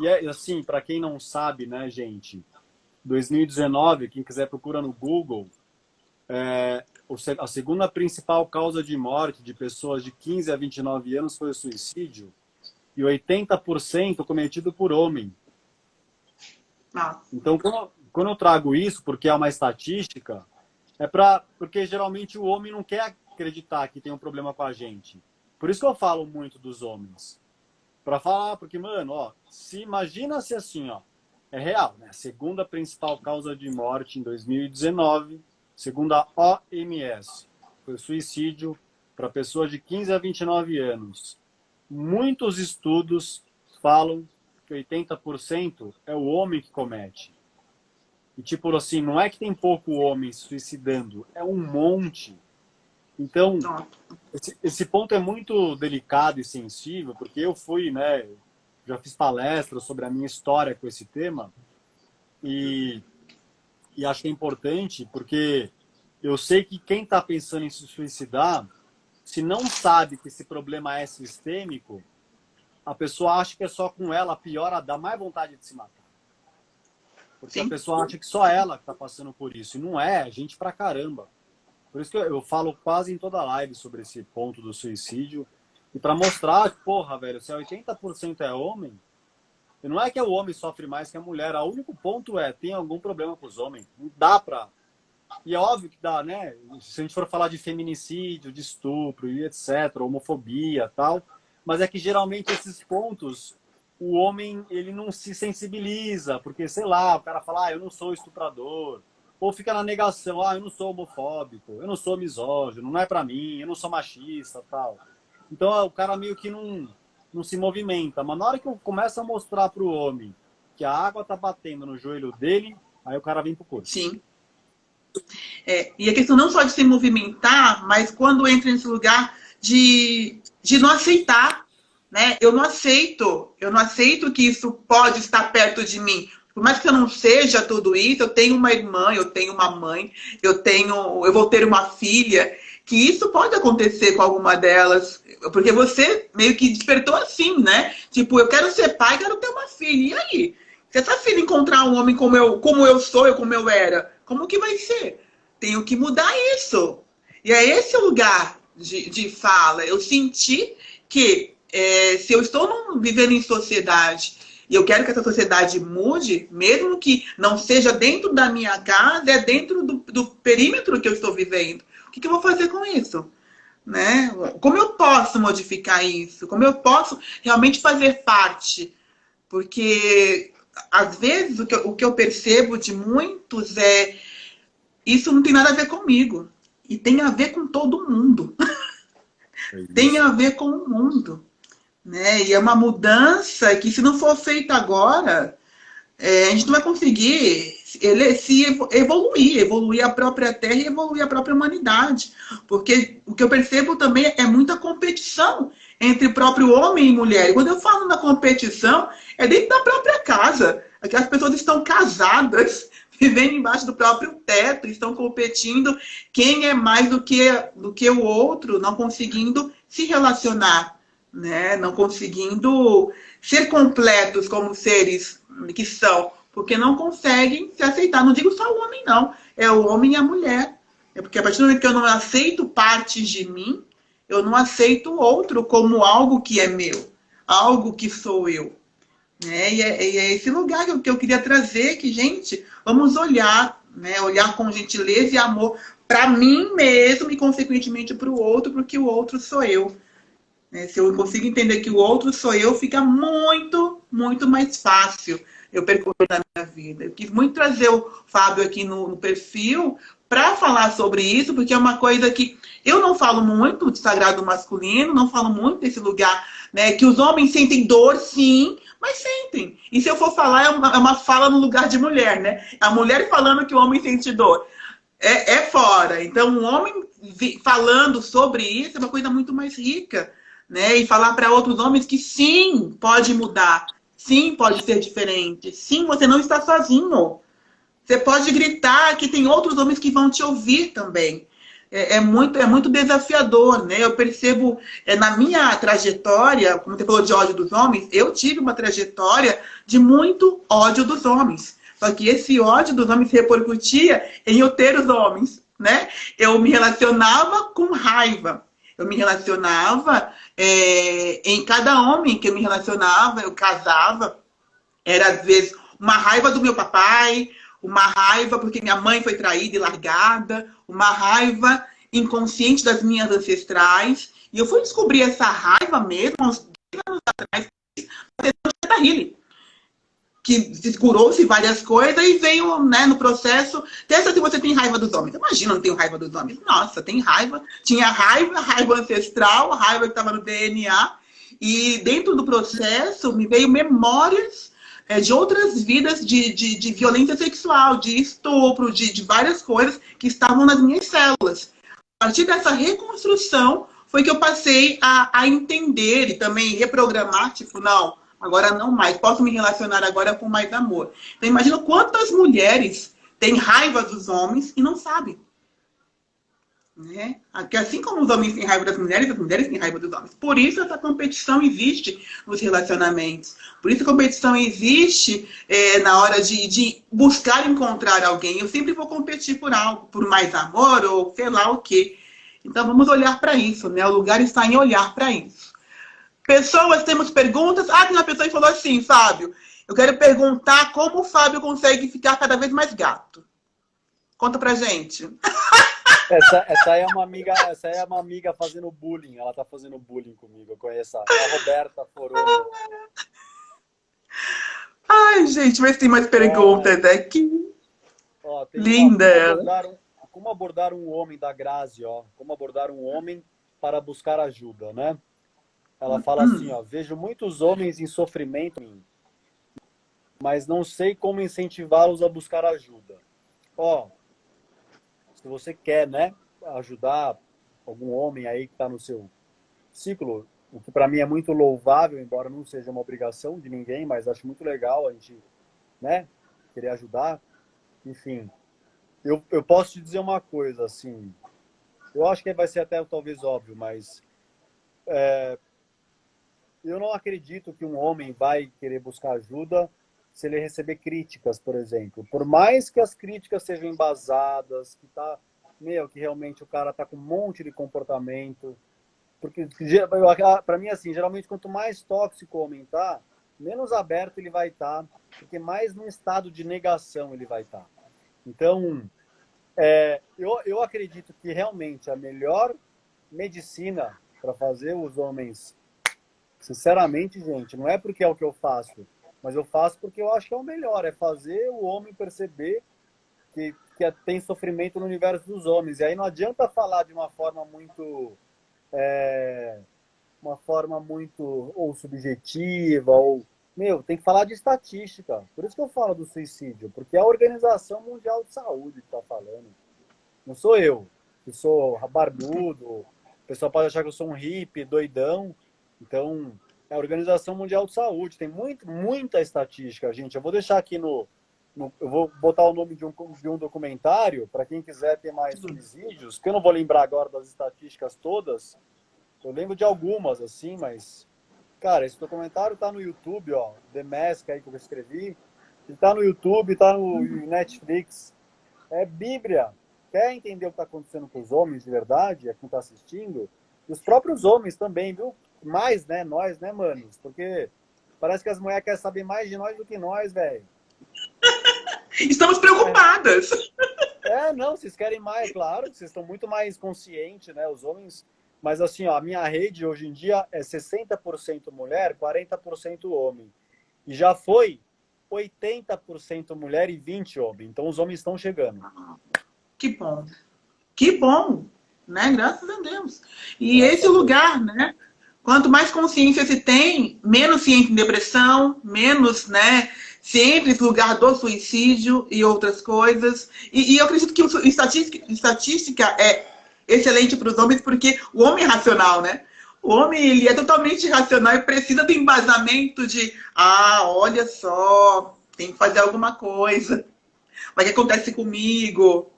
e é assim, para quem não sabe, né, gente, 2019, quem quiser procura no Google, a segunda principal causa de morte de pessoas de 15 a 29 anos foi o suicídio, e 80% cometido por homem. Nossa. Então, quando eu trago isso, porque é uma estatística, porque geralmente o homem não quer acreditar que tem um problema com a gente. Por isso que eu falo muito dos homens. Para falar, porque, mano, ó, se imagina se assim, ó, é real, né? A segunda principal causa de morte em 2019, segundo a OMS, foi suicídio para pessoas de 15 a 29 anos. Muitos estudos falam que 80% é o homem que comete. E, tipo assim, não é que tem pouco homem se suicidando, é um monte. Então, esse ponto é muito delicado e sensível, porque eu fui, né, já fiz palestras sobre a minha história com esse tema, e acho que é importante, porque eu sei que quem está pensando em se suicidar, se não sabe que esse problema é sistêmico, a pessoa acha que é só com ela, piora, dá mais vontade de se matar. Porque Sim. A pessoa acha que só ela está passando por isso, e não é, gente pra caramba. Por isso que eu falo quase em toda live sobre esse ponto do suicídio. E para mostrar que, porra, velho, se 80% é homem, e não é que o homem sofre mais que a mulher. O único ponto tem algum problema com os homens. Não dá pra... E é óbvio que dá, né? Se a gente for falar de feminicídio, de estupro e etc., homofobia e tal. Mas é que geralmente esses pontos, o homem, ele não se sensibiliza. Porque, sei lá, o cara fala, eu não sou estuprador. Ou fica na negação, eu não sou homofóbico, eu não sou misógino, não é pra mim, eu não sou machista, tal. Então o cara meio que não se movimenta. Mas na hora que eu começo a mostrar pro homem que a água tá batendo no joelho dele, aí o cara vem pro corpo. Sim. E a questão não só de se movimentar, mas quando entra nesse lugar de não aceitar, né? Eu não aceito que isso pode estar perto de mim. Por mais que eu não seja tudo isso, eu tenho uma irmã, eu tenho uma mãe, eu vou ter uma filha, que isso pode acontecer com alguma delas, porque você meio que despertou assim, né? Tipo, eu quero ser pai, quero ter uma filha, e aí? Se essa filha encontrar um homem como eu sou, como eu era, como que vai ser? Tenho que mudar isso. E é esse o lugar de fala. Eu senti que se eu estou vivendo em sociedade e eu quero que essa sociedade mude, mesmo que não seja dentro da minha casa, é dentro do perímetro que eu estou vivendo. O que eu vou fazer com isso? Né? Como eu posso modificar isso? Como eu posso realmente fazer parte? Porque, às vezes, o que eu percebo de muitos isso não tem nada a ver comigo. E tem a ver com todo mundo. Tem a ver com o mundo. Né? E é uma mudança que, se não for feita agora, a gente não vai conseguir evoluir a própria Terra e evoluir a própria humanidade. Porque o que eu percebo também é muita competição entre o próprio homem e mulher. E quando eu falo na competição, é dentro da própria casa. Aquelas pessoas estão casadas, vivendo embaixo do próprio teto, estão competindo quem é mais do que o outro, não conseguindo se relacionar. Né? Não conseguindo ser completos como seres que são, porque não conseguem se aceitar. Não digo só o homem, não. É o homem e a mulher. É porque a partir do momento que eu não aceito partes de mim, eu não aceito o outro como algo que é meu, algo que sou eu. E é esse lugar que eu queria trazer, que, gente, vamos olhar, né? Olhar com gentileza e amor para mim mesmo e, consequentemente, para o outro, porque o outro sou eu. Né? Se eu consigo entender que o outro sou eu, fica muito, muito mais fácil eu percorrer na minha vida. Eu quis muito trazer o Fábio aqui no perfil para falar sobre isso, porque é uma coisa que eu não falo muito de sagrado masculino, não falo muito desse lugar, né, que os homens sentem dor, sim, mas sentem. E se eu for falar, é uma fala no lugar de mulher, né? A mulher falando que o homem sente dor. É fora. Então, um homem falando sobre isso é uma coisa muito mais rica, né? E falar para outros homens que sim, pode mudar, sim, pode ser diferente, sim, você não está sozinho. Você pode gritar que tem outros homens que vão te ouvir também. É muito desafiador, né? Eu percebo na minha trajetória, como você falou de ódio dos homens, eu tive uma trajetória de muito ódio dos homens. Só que esse ódio dos homens repercutia em eu ter os homens, né? Eu me relacionava com raiva. Eu me relacionava em cada homem que eu me relacionava, eu casava, era, às vezes, uma raiva do meu papai, uma raiva porque minha mãe foi traída e largada, uma raiva inconsciente das minhas ancestrais. E eu fui descobrir essa raiva mesmo, há uns 10 anos atrás, no Teta Healing, que curou-se várias coisas e veio, né, no processo. Testa se você tem raiva dos homens. Imagina, não tenho raiva dos homens. Nossa, tem raiva. Tinha raiva, raiva ancestral, raiva que estava no DNA. E dentro do processo me veio memórias de outras vidas de violência sexual, de estupro, de várias coisas que estavam nas minhas células. A partir dessa reconstrução foi que eu passei a entender e também reprogramar, tipo, não, agora não mais, posso me relacionar agora com mais amor. Então imagina quantas mulheres têm raiva dos homens e não sabem. Né? Assim como os homens têm raiva das mulheres, as mulheres têm raiva dos homens. Por isso essa competição existe nos relacionamentos. Por isso a competição existe na hora de buscar encontrar alguém. Eu sempre vou competir por algo, por mais amor ou sei lá o quê. Então vamos olhar para isso, né? O lugar está em olhar para isso. Pessoas, temos perguntas? Ah, tem uma pessoa que falou assim, Fábio, eu quero perguntar como o Fábio consegue ficar cada vez mais gato. Conta pra gente. Essa aí é uma amiga fazendo bullying. Ela tá fazendo bullying comigo. Eu conheço a Roberta Foroni. Ai, gente, mas tem mais perguntas aqui. Ó, tem Linda como abordar um homem da Grazi, ó. Como abordar um homem para buscar ajuda, né? Ela fala assim, ó, vejo muitos homens em sofrimento, mas não sei como incentivá-los a buscar ajuda. Ó, se você quer, né, ajudar algum homem aí que está no seu ciclo, o que para mim é muito louvável, embora não seja uma obrigação de ninguém, mas acho muito legal a gente, né, querer ajudar. Enfim, eu posso te dizer uma coisa, assim, eu acho que vai ser até talvez óbvio, mas eu não acredito que um homem vai querer buscar ajuda se ele receber críticas, por exemplo. Por mais que as críticas sejam embasadas, que realmente o cara tá com um monte de comportamento. Porque, para mim, assim, geralmente, quanto mais tóxico o homem tá, menos aberto ele vai estar, porque mais num estado de negação ele vai estar. Então, eu acredito que realmente a melhor medicina para fazer os homens, sinceramente, gente, não é porque é o que eu faço, mas eu faço porque eu acho que é o melhor, é fazer o homem perceber que tem sofrimento no universo dos homens. E aí não adianta falar de uma forma muito ou subjetiva, ou... tem que falar de estatística. Por isso que eu falo do suicídio, porque é a Organização Mundial de Saúde que está falando. Não sou eu, que sou barbudo, o pessoal pode achar que eu sou um hippie, doidão. Então, é a Organização Mundial de Saúde, tem muita estatística, gente. Eu vou deixar aqui eu vou botar o nome de um documentário, para quem quiser ter mais subsídios, que eu não vou lembrar agora das estatísticas todas. Eu lembro de algumas, assim, mas... Cara, esse documentário tá no YouTube, ó. The Mask, aí que eu escrevi. Ele tá no YouTube, tá no Netflix. É Bíblia. Quer entender o que tá acontecendo com os homens de verdade, é quem tá assistindo? E os próprios homens também, viu? Mais, né? Nós, né, manos? Porque Parece que as mulheres querem saber mais de nós do que nós, velho. Estamos preocupadas. Não, vocês querem mais, claro, vocês estão muito mais conscientes, né? Os homens. Mas assim, ó, a minha rede hoje em dia é 60% mulher, 40% homem. E já foi 80% mulher e 20% homem. Então os homens estão chegando. Que bom. Que bom, né? Graças a Deus. E Graças esse a Deus. lugar, né? Quanto mais consciência se tem, menos se entra em depressão, menos, né? Se entra nesse lugar do suicídio e outras coisas. E eu acredito que estatística é excelente para os homens, porque o homem é racional, né? O homem, ele é totalmente racional e precisa do embasamento de, olha só, tem que fazer alguma coisa. Mas o que acontece comigo?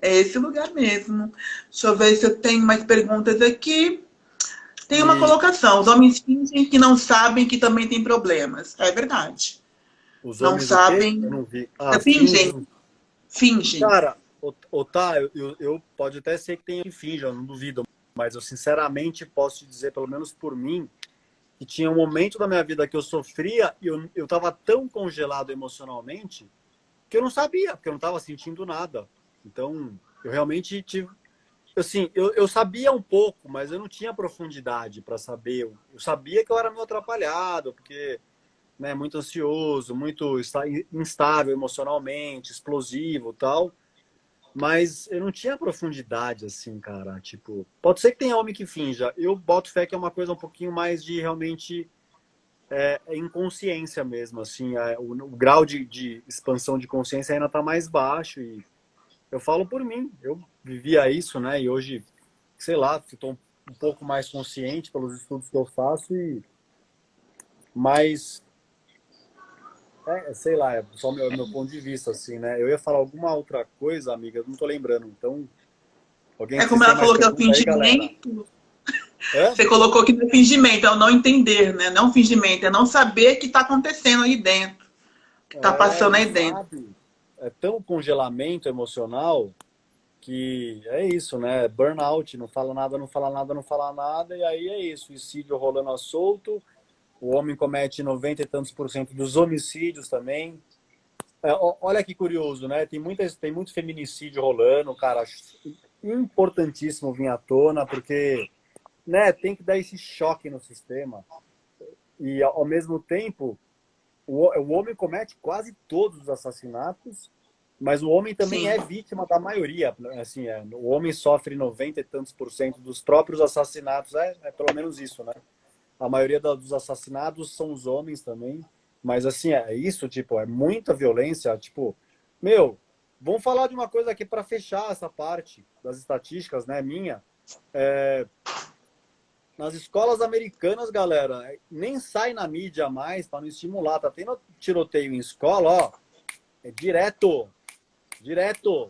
É esse lugar mesmo. Deixa eu ver se eu tenho mais perguntas aqui. Tem uma E colocação. Os homens fingem que não sabem que também tem problemas. É verdade. os Não homens o quê? Eu sabem. não vi. Fingem. Fingem. Fingem. Cara, eu pode até ser que tenha que finja, eu não duvido. Mas eu sinceramente posso te dizer, pelo menos por mim, que tinha um momento da minha vida que eu sofria e eu tava tão congelado emocionalmente que eu não sabia, porque eu não estava sentindo nada. Então, eu realmente tive... Assim, eu sabia um pouco, mas eu não tinha profundidade para saber. Eu sabia que eu era meio atrapalhado, porque, né, muito ansioso, muito instável emocionalmente, explosivo e tal. Mas eu não tinha profundidade, assim, cara. Tipo, pode ser que tenha homem que finja. Eu boto fé que é uma coisa um pouquinho mais de realmente inconsciência mesmo, assim. O grau de expansão de consciência ainda tá mais baixo. E eu falo por mim. Eu vivia isso, né? E hoje, sei lá, estou um pouco mais consciente pelos estudos que eu faço. Mas, sei lá, é só meu ponto de vista, assim, né? Eu ia falar alguma outra coisa, amiga, não tô lembrando. Então, alguém, É vocês como têm ela mais falou que é o pergunta aí, galera? fingimento. Hã? Você colocou que não é fingimento, é o não entender, né? Não fingimento, é não saber o que está acontecendo aí dentro, o que está passando Não aí dentro. sabe. É tão congelamento emocional que é isso, né? Burnout, não fala nada, não fala nada, não fala nada, e aí é isso, suicídio rolando a solto, o homem comete 90 e tantos por cento dos homicídios também. Olha que curioso, né? Tem muito feminicídio rolando, cara, acho importantíssimo vir à tona, porque, né, tem que dar esse choque no sistema. E, ao mesmo tempo, o homem comete quase todos os assassinatos, mas o homem também Sim, é vítima da maioria. Assim, o homem sofre 90 e tantos por cento dos próprios assassinatos, pelo menos isso, né? A maioria dos assassinados são os homens também, mas assim, é isso, tipo, é muita violência, tipo, meu, vamos falar de uma coisa aqui para fechar essa parte das estatísticas, né, minha. Nas escolas americanas, galera, nem sai na mídia mais para não estimular. Tá tendo tiroteio em escola, ó. É direto. Direto.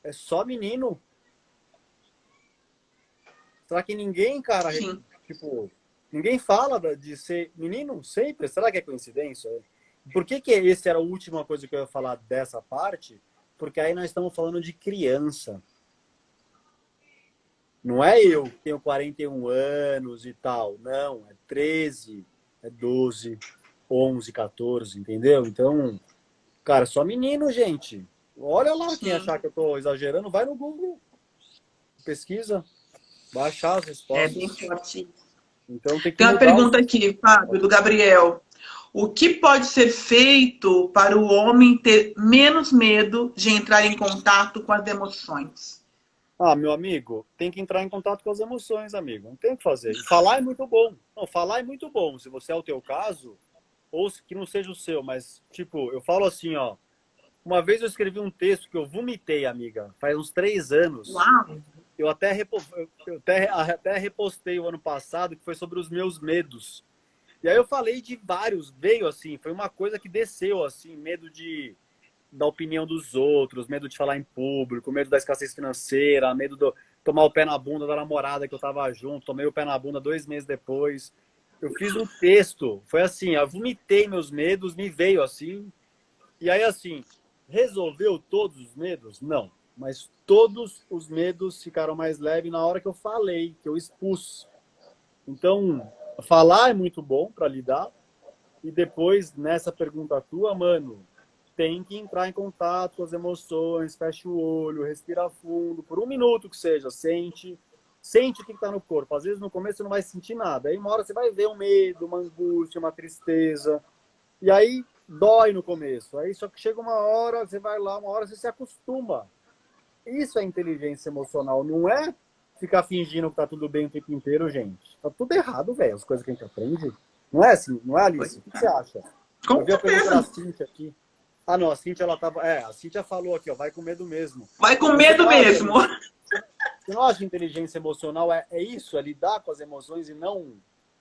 É só menino. Será que ninguém, cara, sim. tipo, ninguém fala de ser menino sempre? Será que é coincidência? Por que esse era a última coisa que eu ia falar dessa parte? Porque aí nós estamos falando de criança. Não é eu que tenho 41 anos e tal. Não, é 13, é 12, 11, 14, entendeu? Então, cara, só menino, gente. Olha lá, quem Sim. achar que eu tô exagerando, vai no Google, pesquisa, vai achar as É bem respostas. forte. Então tem que Tem uma mudar pergunta aqui, Fábio, do Gabriel. O que pode ser feito para o homem ter menos medo de entrar em contato com as emoções? Meu amigo, tem que entrar em contato com as emoções, amigo. Não tem o que fazer. E falar é muito bom. Não, falar é muito bom. Se você é o teu caso, ou que não seja o seu, mas, tipo, eu falo assim, ó. Uma vez eu escrevi um texto que eu vomitei, amiga, faz uns 3 anos. Uau! Eu até repostei o ano passado, que foi sobre os meus medos. E aí eu falei de vários, veio assim, foi uma coisa que desceu, assim, medo da opinião dos outros, medo de falar em público, medo da escassez financeira, medo de tomar o pé na bunda da namorada que eu tava junto, tomei o pé na bunda 2 meses depois. Eu fiz um texto, foi assim, eu vomitei meus medos, me veio assim, e aí assim, resolveu todos os medos? Não, mas todos os medos ficaram mais leves na hora que eu falei, que eu expus. Então, falar é muito bom para lidar, E depois, nessa pergunta tua, mano, tem que entrar em contato com as emoções, fecha o olho, respira fundo, por 1 minuto que seja, sente o que está no corpo. Às vezes no começo você não vai sentir nada, aí uma hora você vai ver um medo, uma angústia, uma tristeza, e aí dói no começo. Aí só que chega uma hora, você vai lá, uma hora você se acostuma. Isso é inteligência emocional, não é ficar fingindo que tá tudo bem o tempo inteiro, gente. Tá tudo errado, velho, as coisas que a gente aprende. Não é assim, não é, Alice? O que você acha? Eu vi a pergunta da Cíntia aqui. Ah, não, a Cíntia, ela tava... a Cíntia falou aqui, ó, vai com medo mesmo. Vai com medo mesmo. Você não acha que inteligência emocional é isso? É lidar com as emoções e não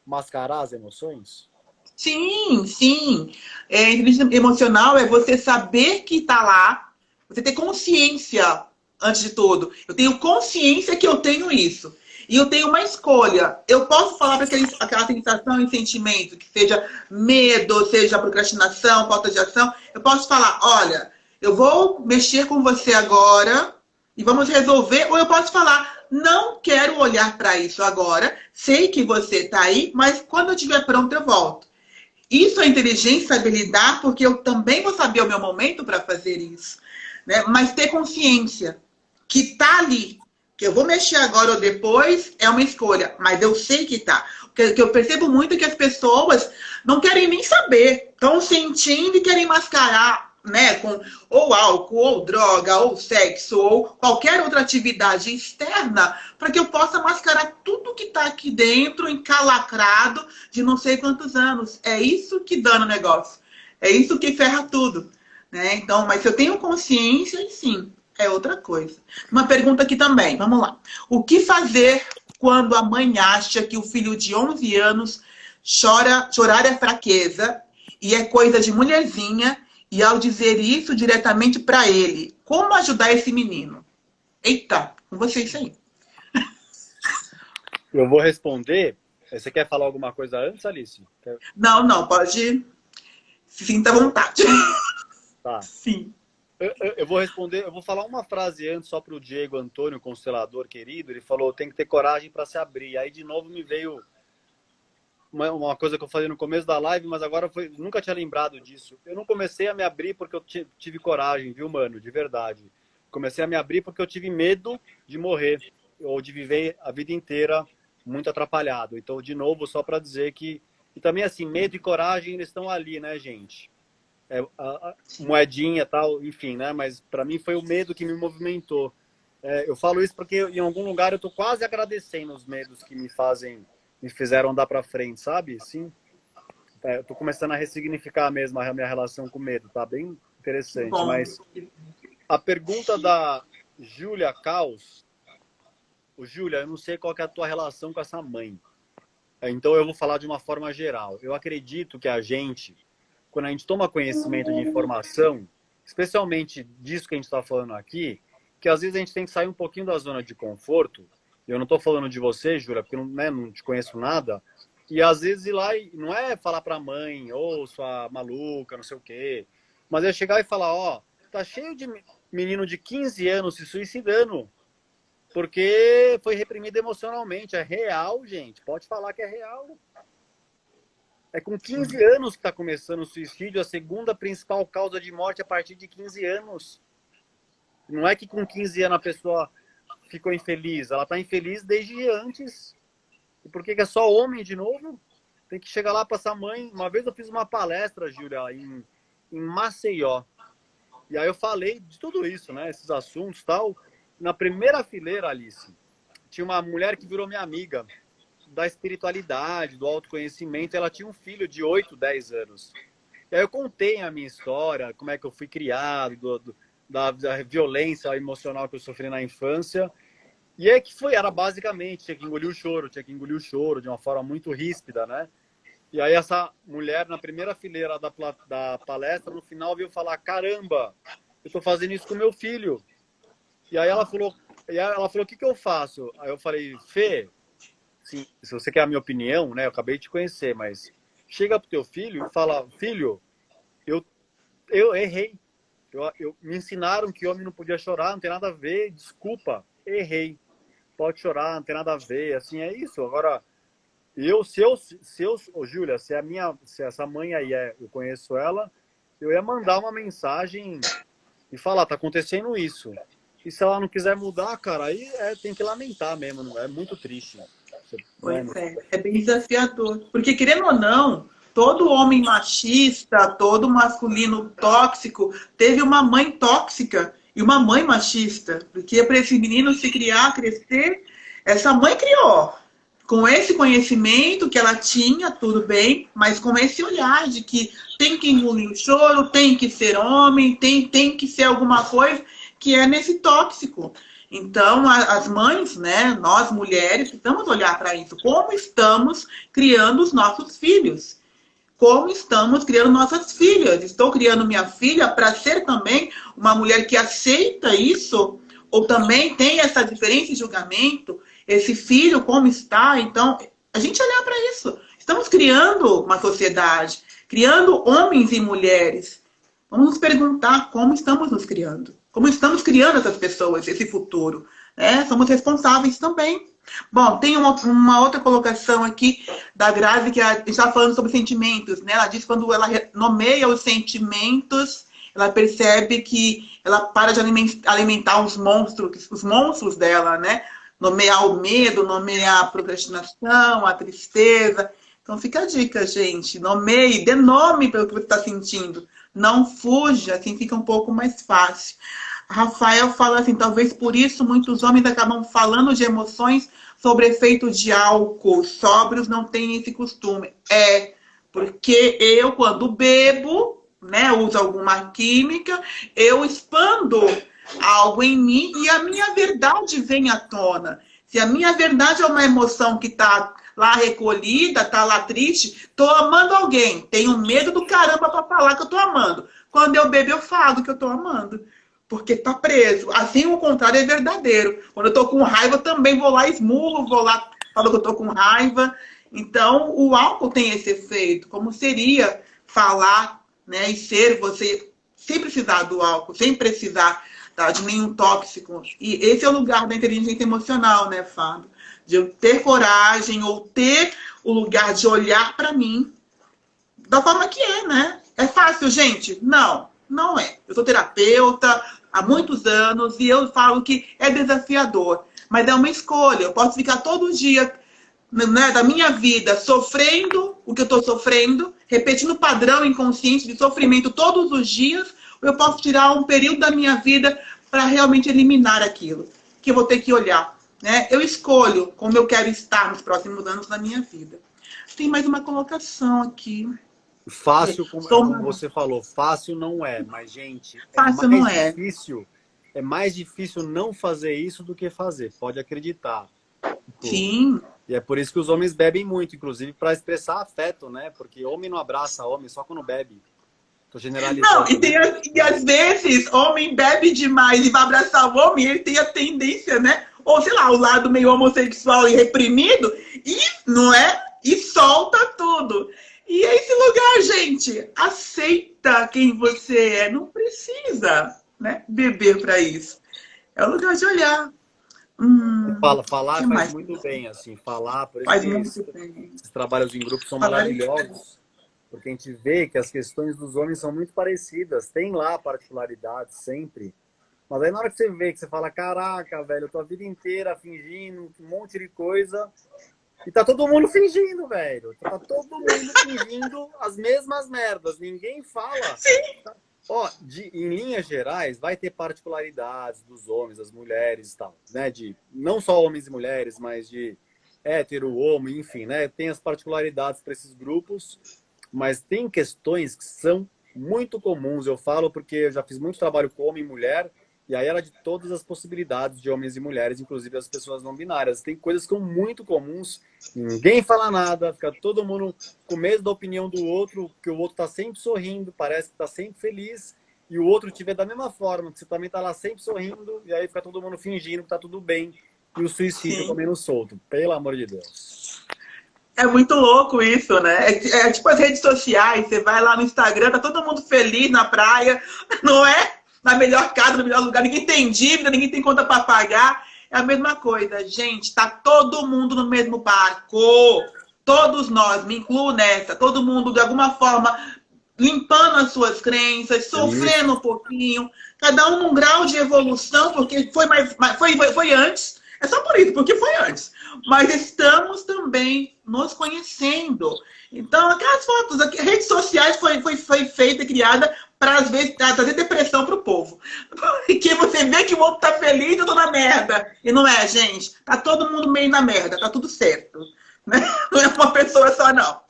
mascarar as emoções? Sim, sim. Inteligência emocional é você saber que está lá, você ter consciência, antes de tudo. Eu tenho consciência que eu tenho isso. E eu tenho uma escolha. Eu posso falar para aquela sensação e sentimento, que seja medo, seja procrastinação, falta de ação. Eu posso falar, olha, eu vou mexer com você agora e vamos resolver. Ou eu posso falar, não quero olhar para isso agora. Sei que você está aí, mas quando eu estiver pronto, eu volto. Isso é inteligência, saber lidar, porque eu também vou saber o meu momento para fazer isso. Né? Mas ter consciência que está ali, que eu vou mexer agora ou depois, é uma escolha. Mas eu sei que está. O que eu percebo muito é que as pessoas não querem nem saber. Estão sentindo e querem mascarar, né, com ou álcool, ou droga, ou sexo, ou qualquer outra atividade externa, para que eu possa mascarar tudo que está aqui dentro, encalacrado, de não sei quantos anos. É isso que dá no negócio. É isso que ferra tudo. Né? Então, mas se eu tenho consciência, sim, é outra coisa. Uma pergunta aqui também, vamos lá. O que fazer quando a mãe acha que o filho de 11 anos chorar é fraqueza e é coisa de mulherzinha, e ao dizer isso diretamente para ele, como ajudar esse menino? Eita, com você isso aí. Eu vou responder. Você quer falar alguma coisa antes, Alice? Não, pode. Sinta à vontade. Tá. Sim. Eu vou responder, eu vou falar uma frase antes só para o Diego Antônio, constelador querido. Ele falou, tem que ter coragem para se abrir. Aí de novo me veio uma coisa que eu falei no começo da live, mas agora nunca tinha lembrado disso. Eu não comecei a me abrir porque eu tive coragem, viu, mano? De verdade. Comecei a me abrir porque eu tive medo de morrer ou de viver a vida inteira muito atrapalhado. Então, de novo, só para dizer que... E também, assim, medo e coragem, eles estão ali, né, gente? A moedinha tal, enfim, né? Mas para mim foi o medo que me movimentou. Eu falo isso porque em algum lugar eu tô quase agradecendo os medos que me fizeram andar para frente, sabe? Sim. Eu tô começando a ressignificar mesmo a minha relação com medo, tá bem interessante. Bom. Mas a pergunta da Júlia Caos, Júlia, eu não sei qual que é a tua relação com essa mãe. Então eu vou falar de uma forma geral. Eu acredito que a gente, quando a gente toma conhecimento de informação, especialmente disso que a gente está falando aqui, que às vezes a gente tem que sair um pouquinho da zona de conforto. Eu não estou falando de você, Júlia, porque não te conheço nada. E às vezes ir lá e não é falar para a mãe, ou sua maluca, não sei o quê. Mas é chegar e falar, ó, tá cheio de menino de 15 anos se suicidando. Porque foi reprimido emocionalmente. É real, gente. Pode falar que é real. É com 15 anos que está começando o suicídio, a segunda principal causa de morte a partir de 15 anos. Não é que com 15 anos a pessoa ficou infeliz, ela está infeliz desde antes. E por que é só homem de novo? Tem que chegar lá para essa mãe. Uma vez eu fiz uma palestra, Júlia, em Maceió. E aí eu falei de tudo isso, né? Esses assuntos e tal. Na primeira fileira, Alice, tinha uma mulher que virou minha amiga, da espiritualidade, do autoconhecimento. Ela tinha um filho de 8, 10 anos. E aí eu contei a minha história, como é que eu fui criado, da violência emocional que eu sofri na infância. E é que era basicamente, tinha que engolir o choro de uma forma muito ríspida, né? E aí essa mulher, na primeira fileira da palestra, no final veio falar, caramba, eu tô fazendo isso com meu filho. E aí ela falou, o que eu faço? Aí eu falei, Fê, sim, se você quer a minha opinião, né? Eu acabei de te conhecer, mas chega pro teu filho e fala, filho, eu errei. Me ensinaram que homem não podia chorar, não tem nada a ver, desculpa, errei. Pode chorar, não tem nada a ver, assim, é isso. Agora, Ô, Júlia, se essa mãe aí eu conheço ela, eu ia mandar uma mensagem e falar, tá acontecendo isso. E se ela não quiser mudar, cara, aí tem que lamentar mesmo, não é muito triste. Pois é bem desafiador. Porque, querendo ou não, todo homem machista, todo masculino tóxico, teve uma mãe tóxica e uma mãe machista. Porque para esse menino se criar, crescer, essa mãe criou. Com esse conhecimento que ela tinha, tudo bem, mas com esse olhar de que tem que engolir o choro, tem que ser homem, tem que ser alguma coisa que é nesse tóxico. Então, as mães, né, nós mulheres, precisamos olhar para isso. Como estamos criando os nossos filhos? Como estamos criando nossas filhas? Estou criando minha filha para ser também uma mulher que aceita isso? Ou também tem essa diferença de julgamento? Esse filho, como está? Então, a gente olhar para isso. Estamos criando uma sociedade, criando homens e mulheres. Vamos nos perguntar como estamos nos criando. Como estamos criando essas pessoas, esse futuro. Né? Somos responsáveis também. Bom, tem uma outra colocação aqui da Grazi, que está falando sobre sentimentos. Né? Ela diz que quando ela nomeia os sentimentos, ela percebe que ela para de alimentar os monstros dela, né? Nomear o medo, nomear a procrastinação, a tristeza. Então fica a dica, gente. Nomeie, dê nome pelo que você está sentindo. Não fuja, assim fica um pouco mais fácil. Rafael fala assim, talvez por isso muitos homens acabam falando de emoções sobre efeito de álcool. Sóbrios não têm esse costume. Porque eu, quando bebo, né, uso alguma química, eu expando algo em mim e a minha verdade vem à tona. Se a minha verdade é uma emoção que está lá recolhida, está lá triste, estou amando alguém, tenho medo do caramba para falar que eu estou amando. Quando eu bebo, eu falo que eu estou amando, porque está preso. Assim, o contrário é verdadeiro. Quando eu estou com raiva, eu também vou lá, esmurro, vou lá, falo que eu estou com raiva. Então, o álcool tem esse efeito. Como seria falar, né, e ser você sem precisar do álcool, sem precisar de nenhum tóxico. E esse é o lugar da inteligência emocional, né, Fábio? De eu ter coragem ou ter o lugar de olhar para mim da forma que é, né? É fácil, gente? Não, não é. Eu sou terapeuta há muitos anos e eu falo que é desafiador, mas é uma escolha. Eu posso ficar todo dia, né, da minha vida sofrendo o que eu estou sofrendo, repetindo o padrão inconsciente de sofrimento todos os dias, ou eu posso tirar um período da minha vida para realmente eliminar aquilo, que eu vou ter que olhar. Né? Eu escolho como eu quero estar nos próximos anos da minha vida. Tem mais uma colocação aqui. Fácil, como você falou, fácil não é, mas, gente, fácil não é. É mais difícil não fazer isso do que fazer, pode acreditar. Sim. E é por isso que os homens bebem muito, inclusive para expressar afeto, né? Porque homem não abraça homem só quando bebe. Tô generalizando. Não, e às vezes, homem bebe demais e vai abraçar o homem, ele tem a tendência, né? Ou, sei lá, o lado meio homossexual e reprimido, e, não é? E solta tudo. E é esse lugar, gente, aceita quem você é. Não precisa, né, beber para isso. É o lugar de olhar. Falar faz muito bem, assim. Falar, por faz isso que esses trabalhos em grupo são maravilhosos. Porque a gente vê que as questões dos homens são muito parecidas. Tem lá particularidades sempre. Mas aí na hora que você vê, que você fala, caraca, velho, eu tô a vida inteira fingindo um monte de coisa. E tá todo mundo fingindo, velho. Tá todo mundo fingindo as mesmas merdas. Ninguém fala. Sim. Ó, em linhas gerais, vai ter particularidades dos homens, das mulheres e tal, né? Não só homens e mulheres, mas de hétero, homo, enfim, né? Tem as particularidades para esses grupos, mas tem questões que são muito comuns. Eu falo porque eu já fiz muito trabalho com homem e mulher, e aí era de todas as possibilidades de homens e mulheres, inclusive as pessoas não binárias. Tem coisas que são muito comuns, ninguém fala nada, fica todo mundo com medo da opinião do outro, que o outro tá sempre sorrindo, parece que tá sempre feliz, e o outro te vê da mesma forma, que você também tá lá sempre sorrindo, e aí fica todo mundo fingindo que tá tudo bem, e o suicídio comendo solto, pelo amor de Deus. É muito louco isso, né? É tipo as redes sociais, você vai lá no Instagram, tá todo mundo feliz na praia, não é? Na melhor casa, no melhor lugar, ninguém tem dívida, ninguém tem conta para pagar. É a mesma coisa, gente, tá todo mundo no mesmo barco. Todos nós, me incluo nessa, todo mundo de alguma forma limpando as suas crenças, sofrendo um pouquinho, cada um num grau de evolução, porque foi antes, é só por isso, porque foi antes. Mas estamos também nos conhecendo. Então, aquelas fotos, redes sociais foi feita, criada para, às vezes, trazer depressão para o povo. Porque você vê que o outro tá feliz e eu tô na merda. E não é, gente. Tá todo mundo meio na merda, tá tudo certo. Né? Não é uma pessoa só, não.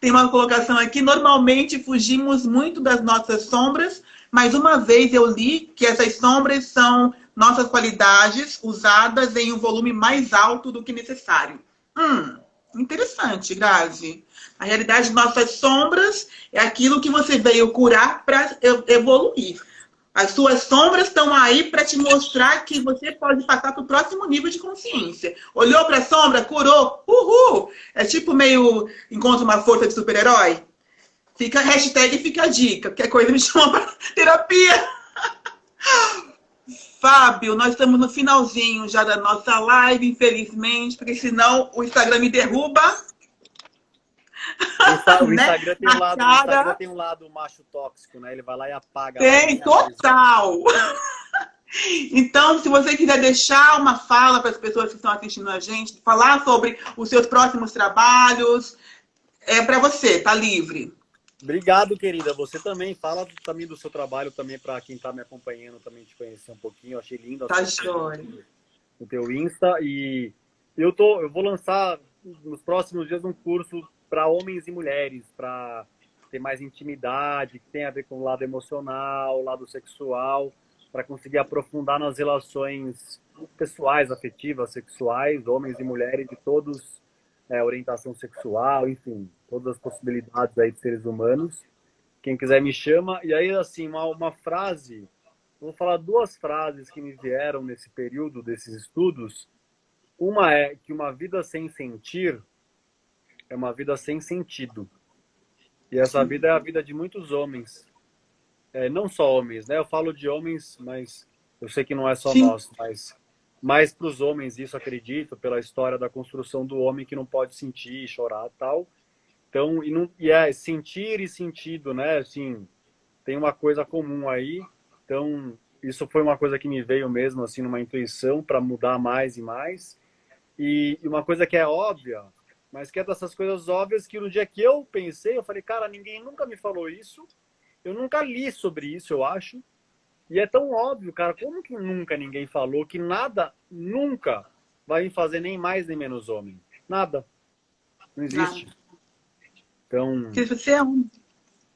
Tem uma colocação aqui, normalmente fugimos muito das nossas sombras, mas uma vez eu li que essas sombras são nossas qualidades usadas em um volume mais alto do que necessário. Interessante, Grazi. A realidade de nossas sombras é aquilo que você veio curar para evoluir. As suas sombras estão aí para te mostrar que você pode passar para o próximo nível de consciência. Olhou para a sombra, curou, uhul! É tipo meio encontra uma força de super-herói. Fica hashtag, fica a dica. Qualquer coisa me chama para terapia. Fábio, nós estamos no finalzinho já da nossa live, infelizmente, porque senão o Instagram me derruba. O Instagram, tem, o Instagram tem um lado macho tóxico, né? Ele vai lá e apaga. Tem, total! Então, se você quiser deixar uma fala para as pessoas que estão assistindo a gente, falar sobre os seus próximos trabalhos, é para você, tá livre. Obrigado, querida. Você também fala também do seu trabalho também para quem está me acompanhando também te conhecer um pouquinho. Eu achei lindo. Tá jóia. O teu Insta e eu vou lançar nos próximos dias um curso para homens e mulheres, para ter mais intimidade, que tem a ver com o lado emocional, o lado sexual, para conseguir aprofundar nas relações pessoais, afetivas, sexuais, homens e mulheres de todos, orientação sexual, enfim, todas as possibilidades aí de seres humanos. Quem quiser me chama. E aí, assim, uma frase, vou falar duas frases que me vieram nesse período desses estudos. Uma é que uma vida sem sentir é uma vida sem sentido. E essa vida é a vida de muitos homens. Não só homens, né? Eu falo de homens, mas eu sei que não é só nós, mas mais para os homens, isso acredito, pela história da construção do homem que não pode sentir, chorar e tal. Então, sentir e sentido, né? Assim, tem uma coisa comum aí. Então, isso foi uma coisa que me veio mesmo, assim, numa intuição para mudar mais e mais. E uma coisa que é óbvia, mas que é dessas coisas óbvias que no dia que eu pensei, eu falei, cara, ninguém nunca me falou isso. Eu nunca li sobre isso, eu acho. E é tão óbvio, cara, como que nunca ninguém falou que nada, nunca vai me fazer nem mais nem menos homem? Nada. Não existe. Nada. Então... Porque você é homem.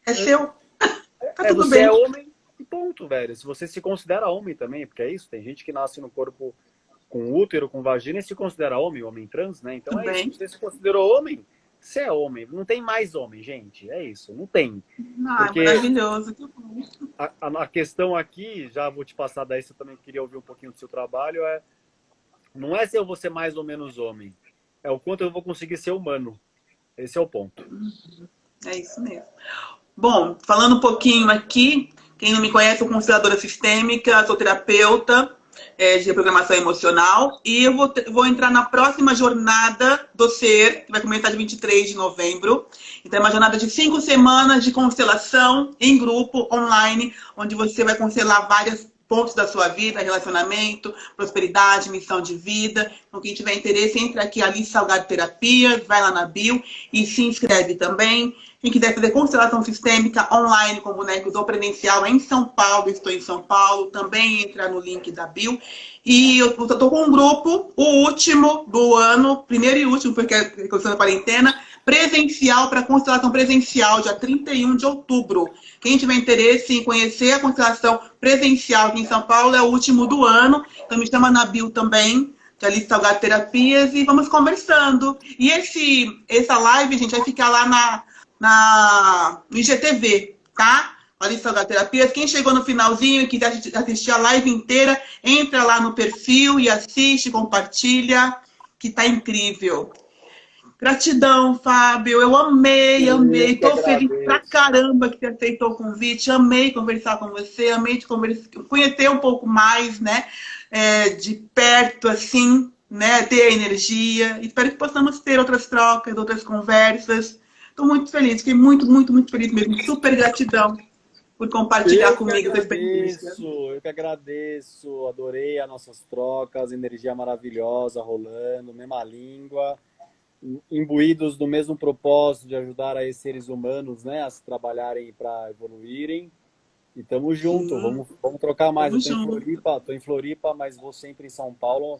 É seu. Tá tudo você bem. É homem e ponto, velho. Se você se considera homem também, porque é isso, tem gente que nasce no corpo com útero, com vagina e se considera homem trans, né? Então tudo bem. Isso. Se você se considerou homem, você é homem. Não tem mais homem, gente. É isso, não tem. Porque maravilhoso. A questão aqui, já vou te passar daí, se eu também queria ouvir um pouquinho do seu trabalho, não é se eu vou ser mais ou menos homem, é o quanto eu vou conseguir ser humano. Esse é o ponto. É isso mesmo. Bom, falando um pouquinho aqui, quem não me conhece, eu sou consteladora sistêmica, sou terapeuta de reprogramação emocional e eu vou entrar na próxima jornada do ser, que vai começar de 23 de novembro. Então é uma jornada de 5 semanas de constelação em grupo, online, onde você vai constelar vários pontos da sua vida, relacionamento, prosperidade, missão de vida. Então quem tiver interesse, entra aqui, Alice Salgado Terapias, vai lá na bio e se inscreve também. Quem quiser fazer constelação sistêmica online com bonecos ou presencial em São Paulo, estou em São Paulo, também entra no link da bio. E eu estou com um grupo, o último do ano, primeiro e último, porque é questão da quarentena, presencial, para constelação presencial, dia 31 de outubro. Quem tiver interesse em conhecer a constelação presencial aqui em São Paulo, é o último do ano. Então me chama na bio também, que é Alice Salgado Terapias, e vamos conversando. E essa live, gente, vai ficar lá no IGTV, tá? Alice Salgado Terapias. Quem chegou no finalzinho e quiser assistir a live inteira, entra lá no perfil e assiste, compartilha, que tá incrível. Gratidão, Fábio. Eu amei. Tô feliz pra caramba que você aceitou o convite. Amei conversar com você, amei te conhecer um pouco mais, né? De perto, assim, né, ter energia. Espero que possamos ter outras trocas, outras conversas. Estou muito feliz, fiquei muito, muito, muito feliz mesmo. Super gratidão por compartilhar comigo essa experiência. Eu que agradeço, adorei as nossas trocas, energia maravilhosa rolando, mesma língua, imbuídos do mesmo propósito de ajudar aí seres humanos, né, a se trabalharem para evoluírem. E tamo junto, vamos trocar mais. Tamo Eu junto. tô em Floripa, mas vou sempre em São Paulo.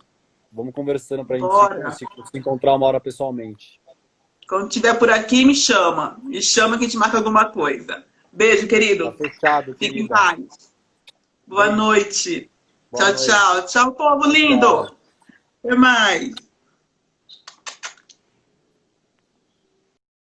Vamos conversando pra gente Bora. se encontrar uma hora pessoalmente. Quando estiver por aqui, me chama. Me chama que a gente marca alguma coisa. Beijo, querido. Tá fechado, Fique em querida. paz. Boa Beijo. noite. Boa Tchau, noite. tchau. Tchau, povo lindo. Tchau. Até mais.